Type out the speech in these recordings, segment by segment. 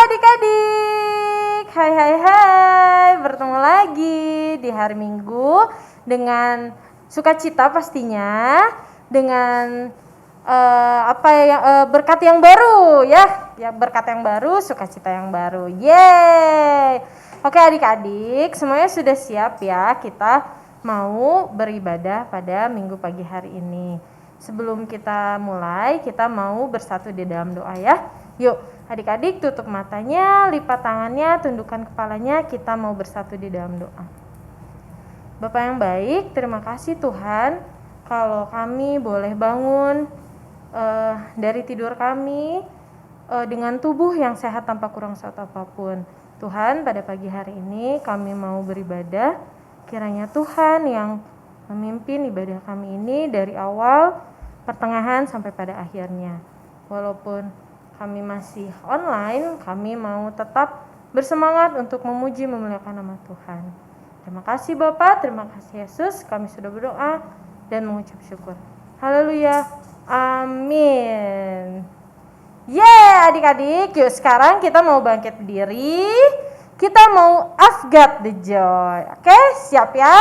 adik-adik, hai, bertemu lagi di hari Minggu dengan sukacita pastinya, dengan berkat yang baru ya berkat yang baru, sukacita yang baru, yeay. Oke adik-adik, semuanya sudah siap ya, kita mau beribadah pada Minggu pagi hari ini. Sebelum kita mulai, kita mau bersatu di dalam doa ya. Yuk adik-adik tutup matanya, lipat tangannya, tundukkan kepalanya, kita mau bersatu di dalam doa. Bapak yang baik, terima kasih Tuhan kalau kami boleh bangun dari tidur kami dengan tubuh yang sehat tanpa kurang suatu apapun. Tuhan, pada pagi hari ini kami mau beribadah, kiranya Tuhan yang memimpin ibadah kami ini dari awal, pertengahan sampai pada akhirnya. Walaupun kami masih online, kami mau tetap bersemangat untuk memuji memuliakan nama Tuhan. Terima kasih Bapak, terima kasih Yesus, kami sudah berdoa dan mengucap syukur. Haleluya, amin. Adik-adik, yuk sekarang kita mau bangkit berdiri, kita mau I've got the joy. Oke, siap ya?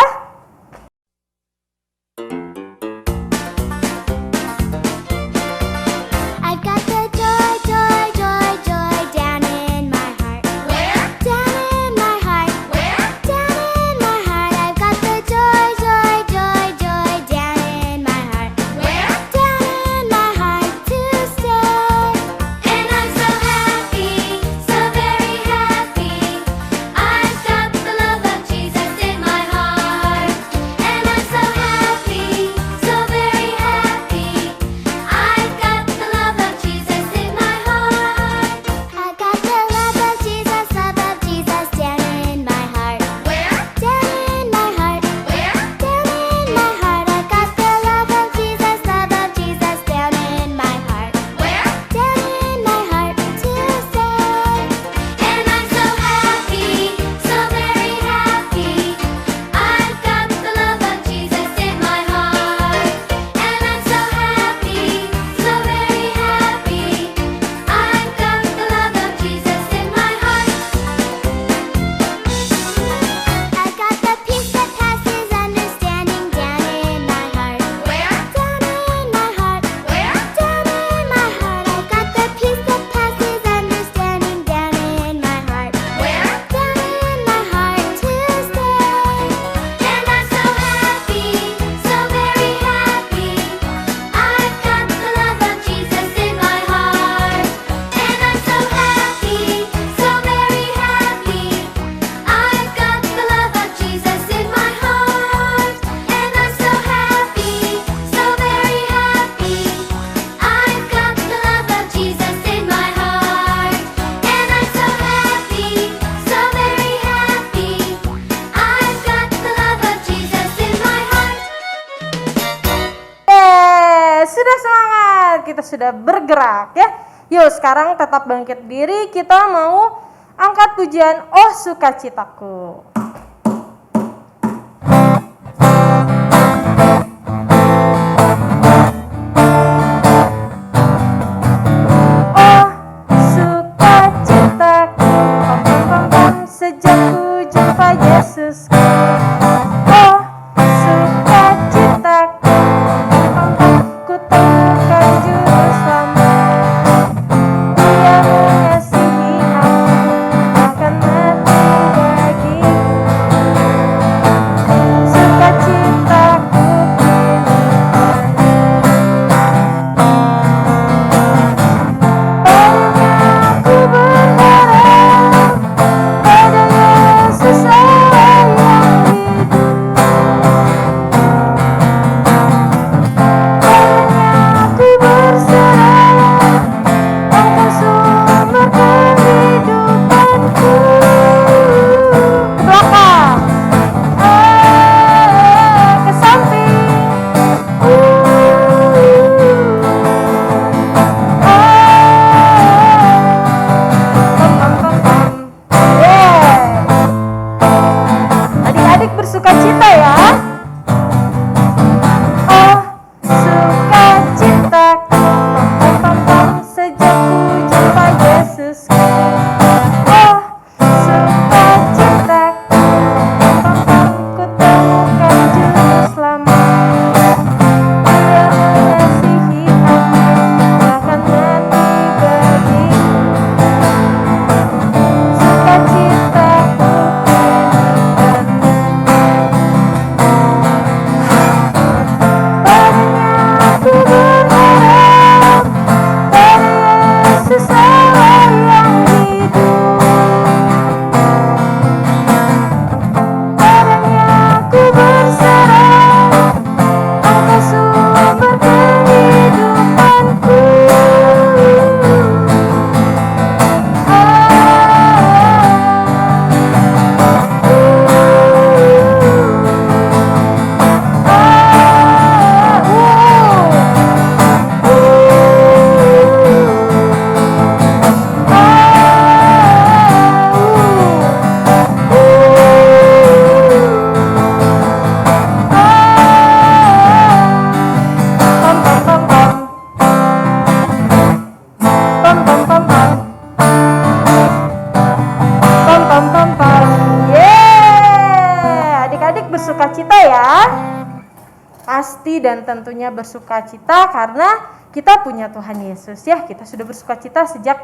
Kita sudah bergerak ya. Yuk sekarang tetap bangkit diri, kita mau angkat pujian Oh Sukacitaku. Oh sukacitaku, sejak ku jumpa Yesusku. Oh sukacitaku, ku temukan juru selamat. Dia mengasihi aku, akan mati bagiku. bersukacita ya. Pasti dan tentunya bersukacita karena kita punya Tuhan Yesus ya. Kita sudah bersukacita sejak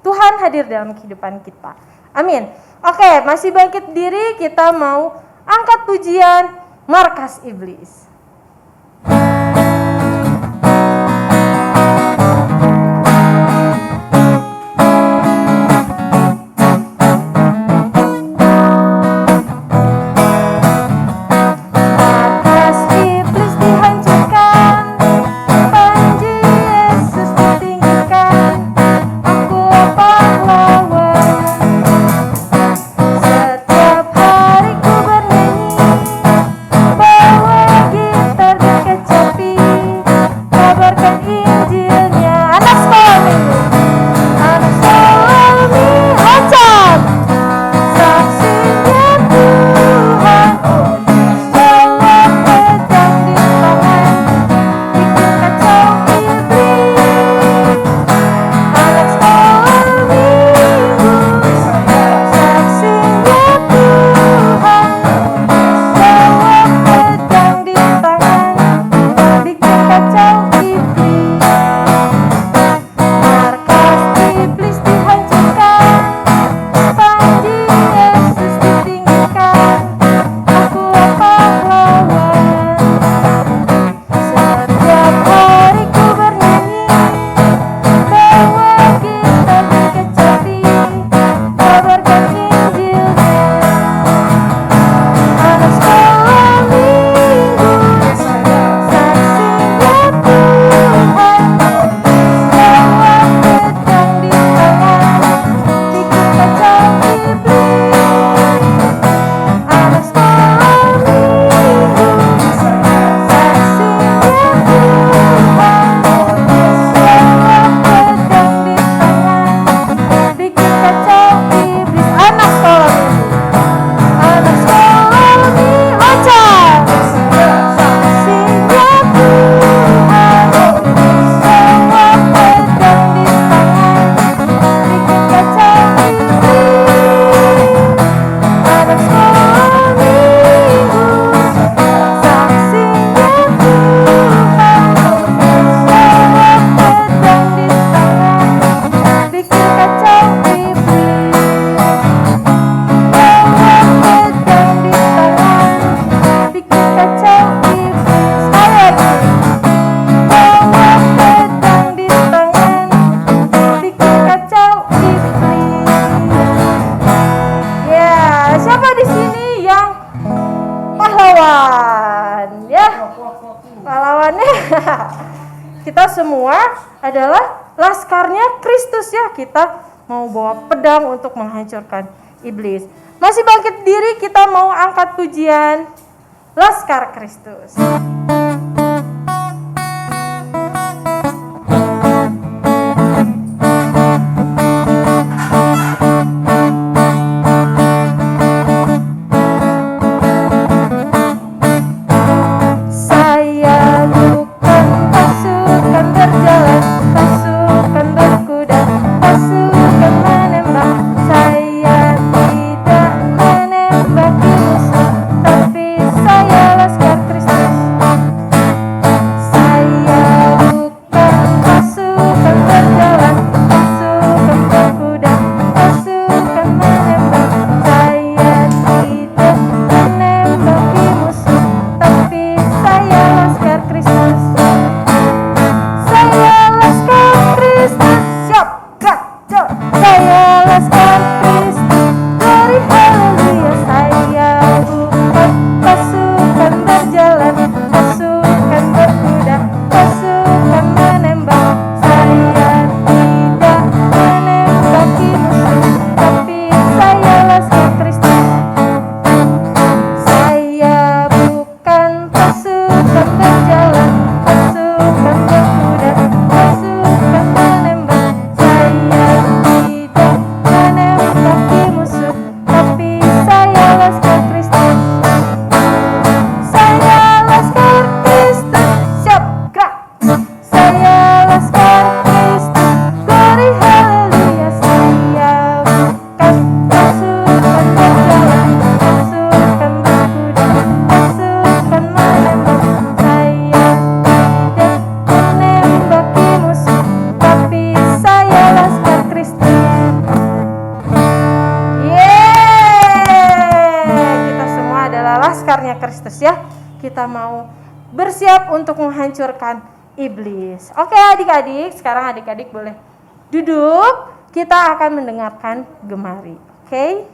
Tuhan hadir dalam kehidupan kita. Amin. Oke, masih bangkit diri, kita mau angkat pujian Markas Iblis. Kita semua adalah laskarnya Kristus ya. Kita mau bawa pedang untuk menghancurkan iblis. Masih bangkit diri, kita mau angkat pujian Laskar Kristus. kita mau bersiap untuk menghancurkan iblis. Oke adik-adik, sekarang adik-adik boleh duduk. Kita akan mendengarkan gemari. Oke?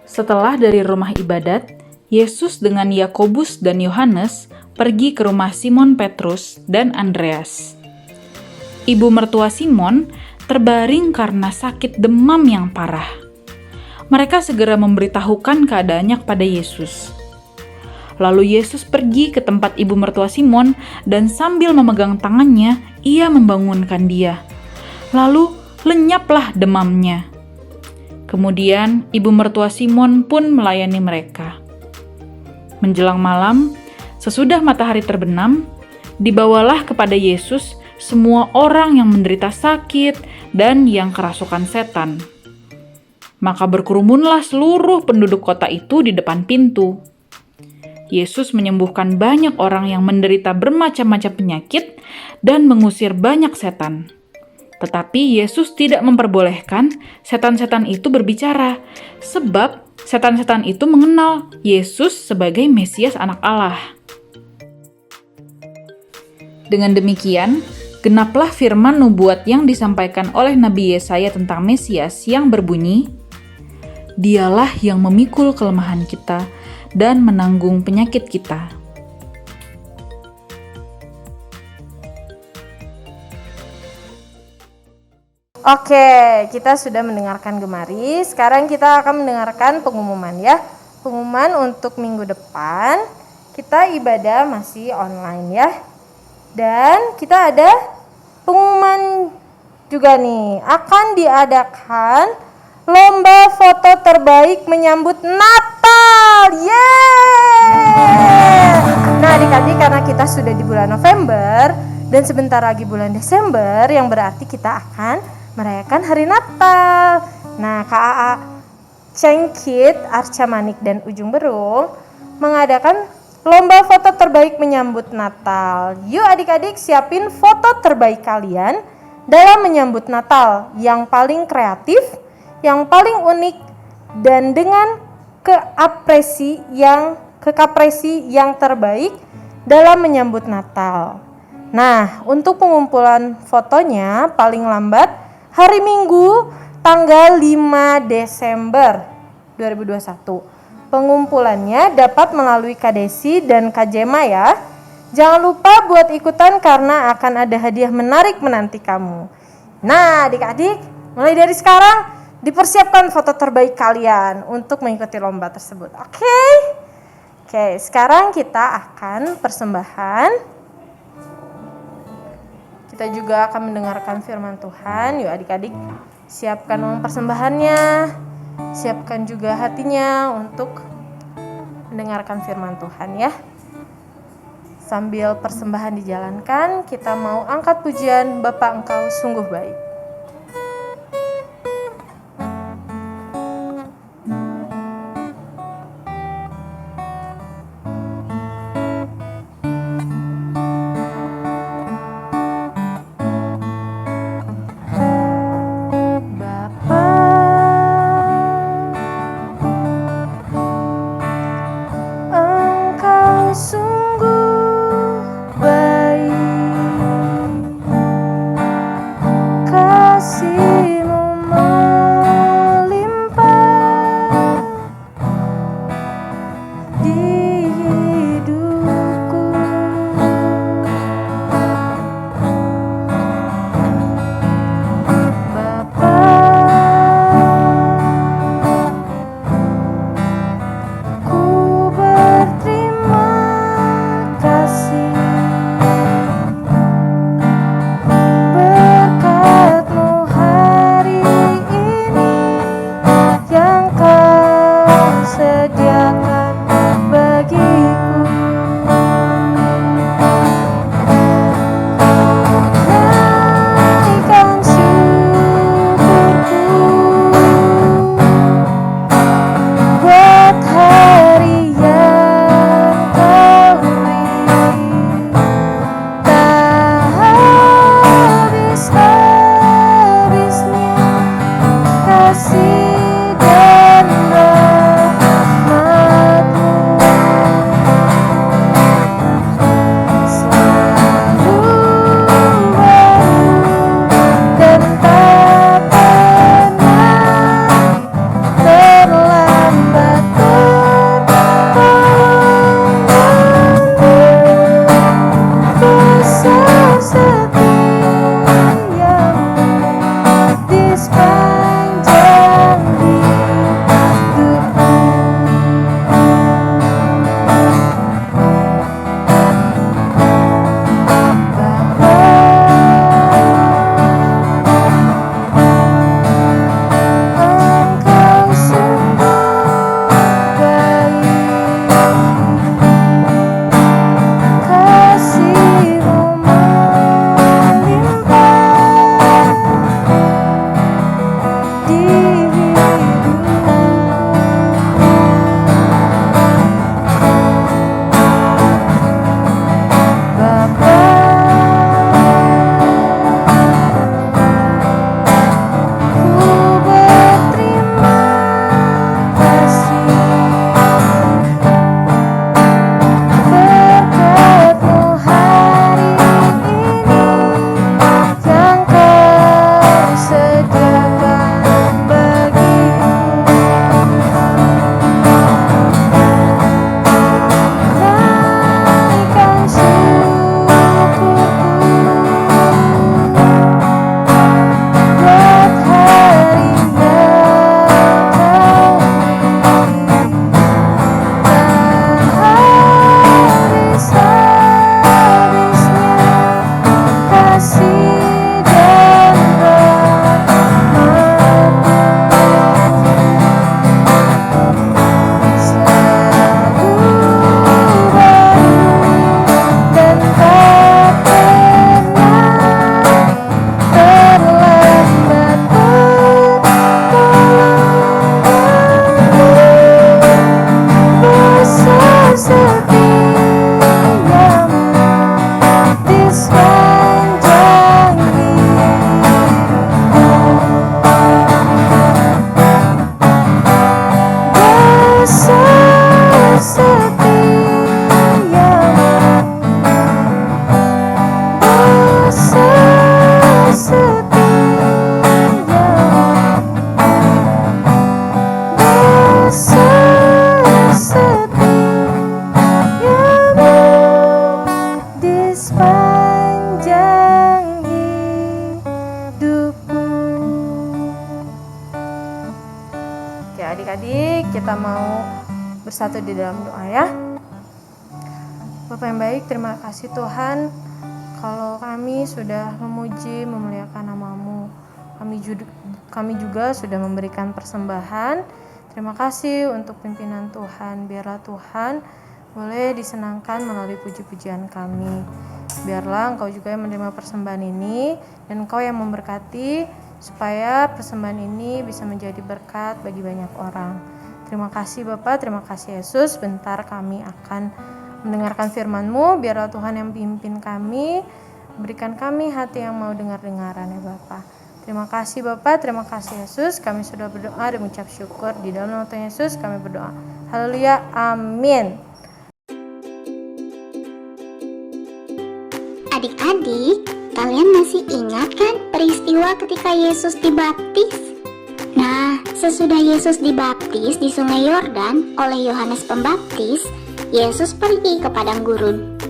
Setelah dari rumah ibadat, Yesus dengan Yakobus dan Yohanes pergi ke rumah Simon Petrus dan Andreas. Ibu mertua Simon terbaring karena sakit demam yang parah. Mereka segera memberitahukan keadaannya kepada Yesus. Lalu Yesus pergi ke tempat ibu mertua Simon dan sambil memegang tangannya, ia membangunkan dia. Lalu lenyaplah demamnya. Kemudian ibu mertua Simon pun melayani mereka. Menjelang malam, sesudah matahari terbenam, dibawalah kepada Yesus semua orang yang menderita sakit dan yang kerasukan setan. Maka berkerumunlah seluruh penduduk kota itu di depan pintu. Yesus menyembuhkan banyak orang yang menderita bermacam-macam penyakit dan mengusir banyak setan. Tetapi Yesus tidak memperbolehkan setan-setan itu berbicara, sebab setan-setan itu mengenal Yesus sebagai Mesias Anak Allah. Dengan demikian, genaplah firman nubuat yang disampaikan oleh Nabi Yesaya tentang Mesias yang berbunyi, "Dialah yang memikul kelemahan kita dan menanggung penyakit kita." Oke, kita sudah mendengarkan gemari. Sekarang kita akan mendengarkan pengumuman ya. Pengumuman untuk minggu depan, kita ibadah masih online ya. Dan kita ada pengumuman juga nih, akan diadakan lomba foto terbaik menyambut Natal. Yeay! Nah adik-adik, karena kita sudah di bulan November dan sebentar lagi bulan Desember, yang berarti kita akan merayakan hari Natal. Nah KAA Cengkit, Arca Manik, dan Ujung Berung mengadakan lomba foto terbaik menyambut Natal. Yuk adik-adik siapin foto terbaik kalian dalam menyambut Natal yang paling kreatif, yang paling unik, dan dengan kekapresi yang terbaik dalam menyambut Natal. Nah, untuk pengumpulan fotonya paling lambat hari Minggu tanggal 5 Desember 2021. Pengumpulannya dapat melalui Kadesi dan Kajema ya. Jangan lupa buat ikutan karena akan ada hadiah menarik menanti kamu. Nah adik-adik, mulai dari sekarang dipersiapkan foto terbaik kalian untuk mengikuti lomba tersebut. Oke, sekarang kita akan persembahan. Kita juga akan mendengarkan firman Tuhan. Yuk adik-adik, siapkan uang persembahannya. Siapkan juga hatinya untuk mendengarkan firman Tuhan ya. Sambil persembahan dijalankan, kita mau angkat pujian Bapa Engkau sungguh baik. Sungguh baik, kasih dan rahmat-Mu selalu baru dan tak pernah terlambat pertolongan-Mu. Besar setia-Mu di sepanjang hidupku. Engkau sungguh baik, kasih-Mu melimpah di hidupku. Bapa, ku berterima kasih berkat-Mu hari ini yang Kau sediakan bagiku. Naikkan syukurku buat hari yang Kau beri, tak habis-habisnya kasih dan rahmat-Mu selalu baru dan tak pernah terlambat pertolongan-Mu. Besar setia-Mu di sepanjang hidupku. Besar setia-Mu, besar setia-Mu, besar setia-Mu di sepanjang hidupku. Oke, adik-adik, kita mau bersatu di dalam doa ya. Bapak yang baik, terima kasih Tuhan kalau kami sudah memuji, memuliakan nama-Mu. Kami juga sudah memberikan persembahan. Terima kasih untuk pimpinan Tuhan. Biarlah Tuhan boleh disenangkan melalui puji-pujian kami. Biarlah Engkau juga yang menerima persembahan ini, dan Engkau yang memberkati supaya persembahan ini bisa menjadi berkat bagi banyak orang. Terima kasih Bapak, terima kasih Yesus. Bentar kami akan mendengarkan firman-Mu. Biarlah Tuhan yang pimpin kami, berikan kami hati yang mau dengar-dengaran ya Bapak. Terima kasih Bapak, terima kasih Yesus. Kami sudah berdoa dan mengucap syukur. Di dalam nama Tuhan Yesus kami berdoa. Haleluya, amin. Adik-adik, kalian masih ingat kan peristiwa ketika Yesus dibaptis? Nah, sesudah Yesus dibaptis di Sungai Yordan oleh Yohanes Pembaptis, Yesus pergi ke padang gurun.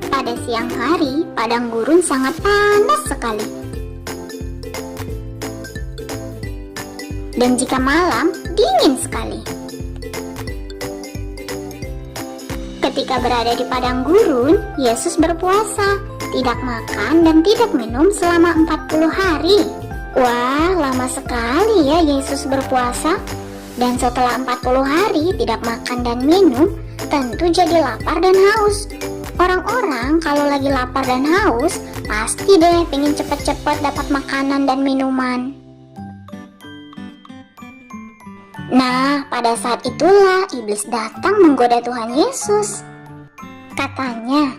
Pada siang hari, padang gurun sangat panas sekali. Dan jika malam, dingin sekali. Ketika berada di padang gurun, Yesus berpuasa, tidak makan dan tidak minum selama 40 hari. Wah, lama sekali ya Yesus berpuasa. Dan setelah 40 hari tidak makan dan minum, tentu jadi lapar dan haus. Orang-orang kalau lagi lapar dan haus, pasti deh pengen cepet-cepet dapat makanan dan minuman. Nah, pada saat itulah iblis datang menggoda Tuhan Yesus. Katanya,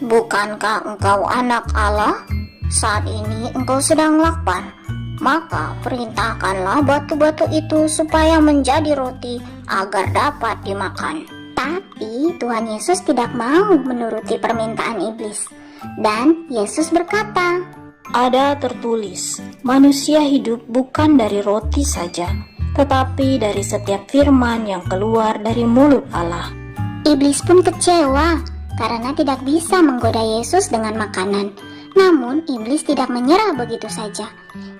Bukankah engkau anak Allah? Saat ini engkau sedang lapar. Maka perintahkanlah batu-batu itu supaya menjadi roti agar dapat dimakan. Tapi Tuhan Yesus tidak mau menuruti permintaan iblis. Dan Yesus berkata, Ada tertulis, manusia hidup bukan dari roti saja, tetapi dari setiap firman yang keluar dari mulut Allah. Iblis pun kecewa karena tidak bisa menggoda Yesus dengan makanan. Namun iblis tidak menyerah begitu saja.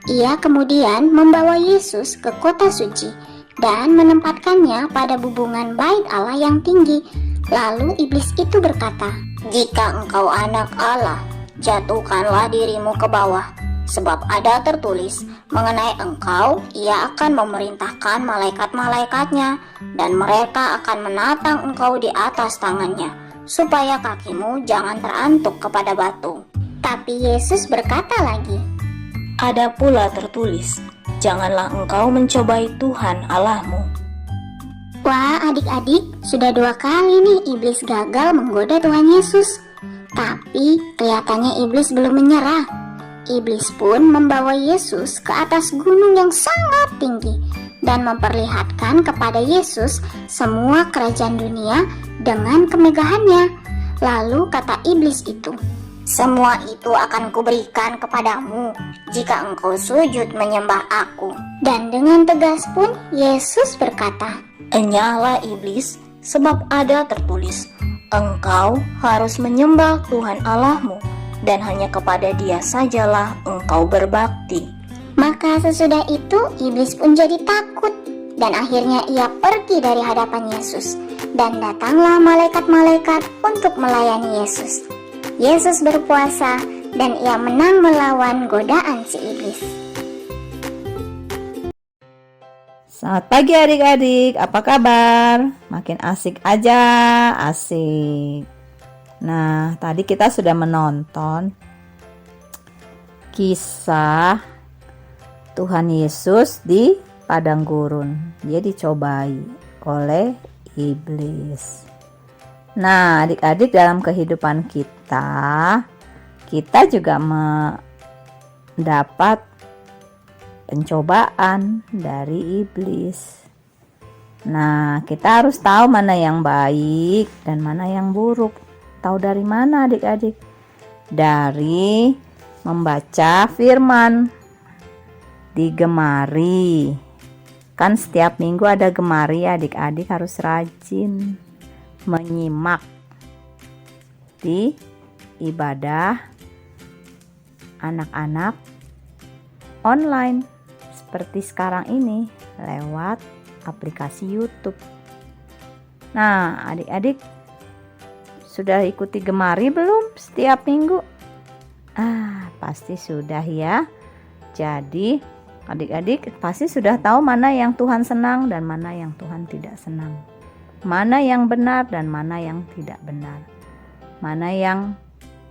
Ia kemudian membawa Yesus ke kota suci dan menempatkannya pada bubungan bait Allah yang tinggi. Lalu iblis itu berkata, "Jika engkau anak Allah, jatuhkanlah dirimu ke bawah. Sebab ada tertulis mengenai engkau, ia akan memerintahkan malaikat-malaikatnya, dan mereka akan menatang engkau di atas tangannya, supaya kakimu jangan terantuk kepada batu." Tapi Yesus berkata lagi, Ada pula tertulis, janganlah engkau mencobai Tuhan Allahmu. "Wah, adik-adik, sudah 2 kali nih iblis gagal menggoda Tuhan Yesus. Tapi kelihatannya iblis belum menyerah. Iblis pun membawa Yesus ke atas gunung yang sangat tinggi dan memperlihatkan kepada Yesus semua kerajaan dunia dengan kemegahannya. Lalu kata iblis itu, "Semua itu akan kuberikan kepadamu jika engkau sujud menyembah aku." Dan dengan tegas pun Yesus berkata, Enyahlah iblis, sebab ada tertulis, engkau harus menyembah Tuhan Allahmu, dan hanya kepada Dia sajalah engkau berbakti. Maka sesudah itu iblis pun jadi takut, dan akhirnya ia pergi dari hadapan Yesus. Dan datanglah malaikat-malaikat untuk melayani Yesus. Yesus berpuasa dan ia menang melawan godaan si iblis. Selamat pagi adik-adik, apa kabar? Makin asik aja, asik. Nah, tadi kita sudah menonton kisah Tuhan Yesus di padang gurun. Dia dicobai oleh iblis. Nah, adik-adik, dalam kehidupan kita juga mendapat pencobaan dari iblis. Nah, kita harus tahu mana yang baik dan mana yang buruk. Tahu dari mana adik-adik? Dari membaca firman, digemari. Kan setiap minggu ada gemari, adik-adik harus rajin menyimak di ibadah anak-anak online seperti sekarang ini lewat aplikasi YouTube. Nah, adik-adik sudah ikuti gemari belum setiap minggu? Pasti sudah ya. Jadi adik-adik pasti sudah tahu mana yang Tuhan senang dan mana yang Tuhan tidak senang. Mana yang benar dan mana yang tidak benar. Mana yang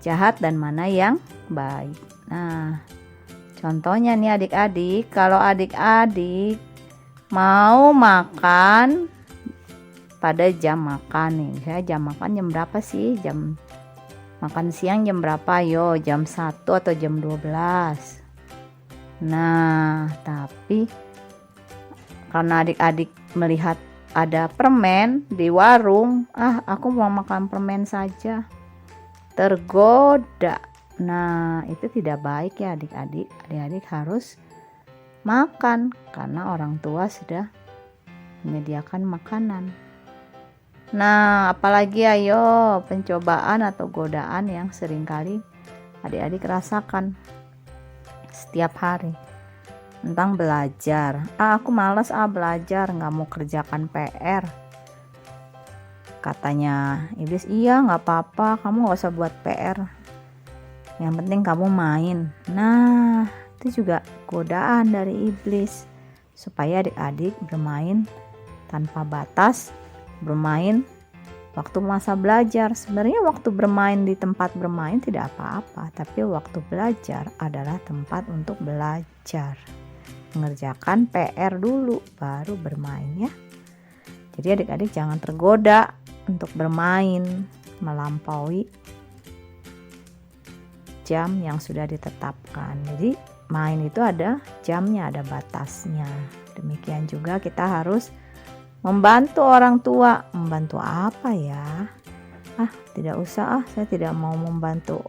jahat dan mana yang baik. Nah, contohnya nih adik-adik, kalau adik-adik mau makan pada jam makan nih, misalnya jam makan jam berapa sih? Jam makan siang jam berapa? Yo, jam 1 atau jam 12. Nah, tapi karena adik-adik melihat ada permen di warung, aku mau makan permen saja, tergoda. Nah, itu tidak baik ya adik-adik. Adik-adik harus makan karena orang tua sudah menyediakan makanan. Nah, apalagi ayo pencobaan atau godaan yang seringkali adik-adik rasakan setiap hari tentang belajar. Aku malas belajar, nggak mau kerjakan PR. Katanya iblis, iya nggak apa-apa, kamu nggak usah buat PR. Yang penting kamu main. Nah, itu juga godaan dari iblis supaya adik-adik bermain tanpa batas, bermain waktu masa belajar. Sebenarnya waktu bermain di tempat bermain tidak apa-apa, tapi waktu belajar adalah tempat untuk belajar. Mengerjakan PR dulu baru bermain ya. Jadi adik-adik jangan tergoda untuk bermain melampaui jam yang sudah ditetapkan. Jadi main itu ada jamnya, ada batasnya. Demikian juga kita harus membantu orang tua. Membantu apa ya? Tidak usah, saya tidak mau membantu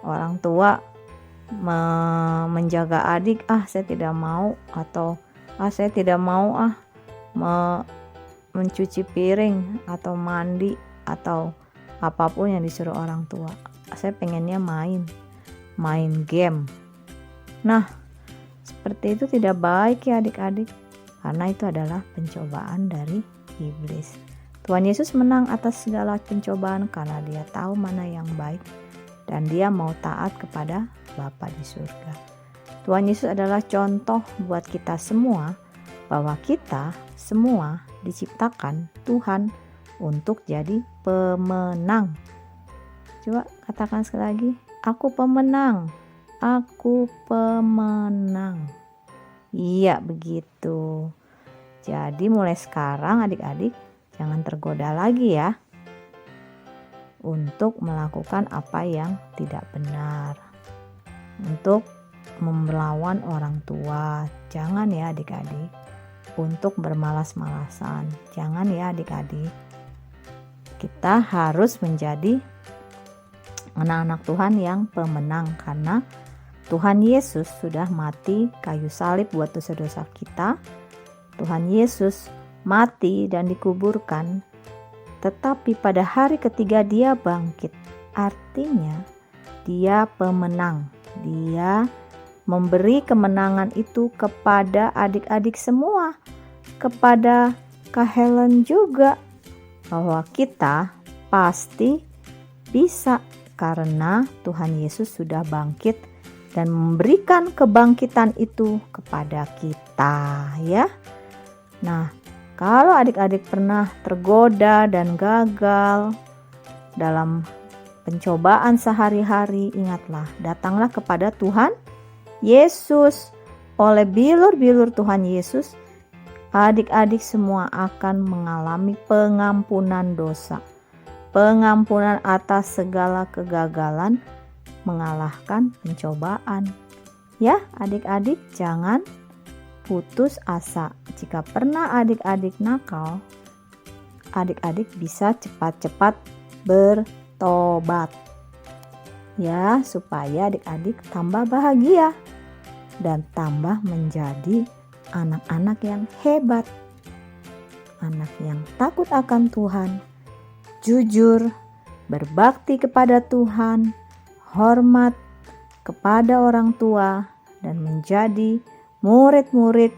orang tua menjaga adik, saya tidak mau. Atau saya tidak mau mencuci piring atau mandi atau apapun yang disuruh orang tua. Saya pengennya main game. Nah, seperti itu tidak baik ya adik-adik, karena itu adalah pencobaan dari iblis. Tuhan Yesus menang atas segala pencobaan karena dia tahu mana yang baik dan dia mau taat kepada Bapa di surga. Tuhan Yesus adalah contoh buat kita semua bahwa kita semua diciptakan Tuhan untuk jadi pemenang. Coba katakan sekali lagi, aku pemenang. Aku pemenang. Iya, begitu. Jadi mulai sekarang adik-adik jangan tergoda lagi ya untuk melakukan apa yang tidak benar. Untuk melawan orang tua. Jangan ya adik-adik. Untuk bermalas-malasan. Jangan ya adik-adik. Kita harus menjadi anak-anak Tuhan yang pemenang karena Tuhan Yesus sudah mati kayu salib buat dosa-dosa kita. Tuhan Yesus mati dan dikuburkan, tetapi pada hari ketiga dia bangkit. Artinya dia pemenang. Dia memberi kemenangan itu kepada adik-adik semua, kepada Kak Helen juga, bahwa kita pasti bisa karena Tuhan Yesus sudah bangkit dan memberikan kebangkitan itu kepada kita ya. Nah, kalau adik-adik pernah tergoda dan gagal dalam pencobaan sehari-hari, ingatlah, datanglah kepada Tuhan Yesus. Oleh bilur-bilur Tuhan Yesus, adik-adik semua akan mengalami pengampunan dosa. Pengampunan atas segala kegagalan, mengalahkan pencobaan. Ya, adik-adik jangan putus asa. Jika pernah adik-adik nakal, adik-adik bisa cepat-cepat bertobat. Ya, supaya adik-adik tambah bahagia dan tambah menjadi anak-anak yang hebat. Anak yang takut akan Tuhan, jujur, berbakti kepada Tuhan, hormat kepada orang tua, dan menjadi murid-murid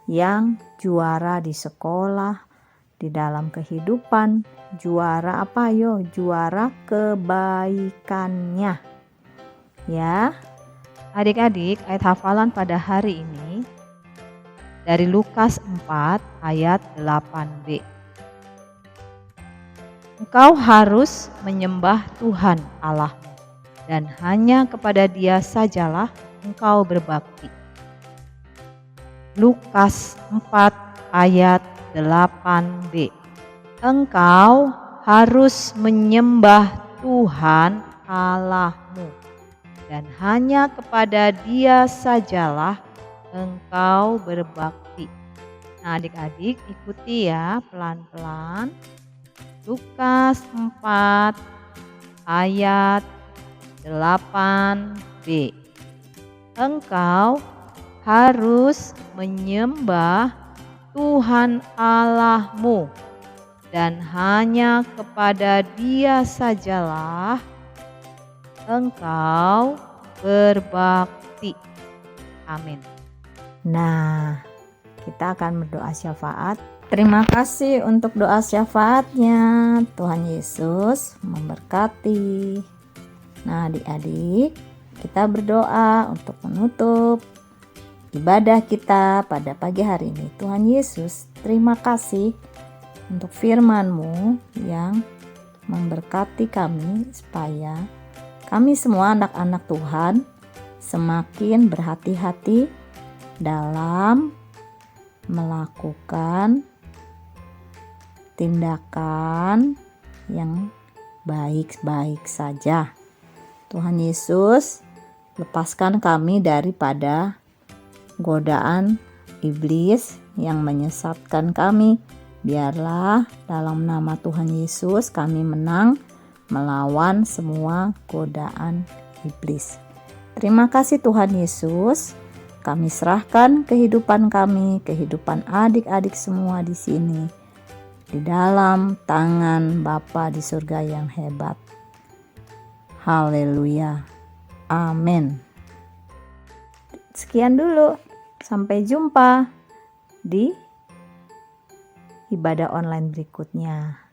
yang juara di sekolah, di dalam kehidupan. Juara apa yo? Juara kebaikannya. Ya, adik-adik, ayat hafalan pada hari ini dari Lukas 4 ayat 8b. Engkau harus menyembah Tuhan Allahmu, dan hanya kepada Dia sajalah engkau berbakti. Lukas 4 ayat 8b. Engkau harus menyembah Tuhan Allahmu, dan hanya kepada Dia sajalah engkau berbakti. Nah, adik-adik ikuti ya pelan-pelan. Lukas 4 ayat 8b. Engkau harus menyembah Tuhan Allahmu, dan hanya kepada Dia sajalah engkau berbakti. Amin. Nah, kita akan berdoa syafaat. Terima kasih untuk doa syafaatnya. Tuhan Yesus memberkati. Nah, adik-adik, kita berdoa untuk menutup ibadah kita pada pagi hari ini. Tuhan Yesus, terima kasih untuk firman-Mu yang memberkati kami supaya kami semua anak-anak Tuhan semakin berhati-hati dalam melakukan tindakan yang baik-baik saja. Tuhan Yesus, lepaskan kami daripada godaan iblis yang menyesatkan kami. Biarlah dalam nama Tuhan Yesus kami menang melawan semua godaan iblis. Terima kasih Tuhan Yesus. Kami serahkan kehidupan kami, kehidupan adik-adik semua di sini, di dalam tangan Bapa di surga yang hebat. Haleluya. Amin. Sekian dulu. Sampai jumpa di ibadah online berikutnya.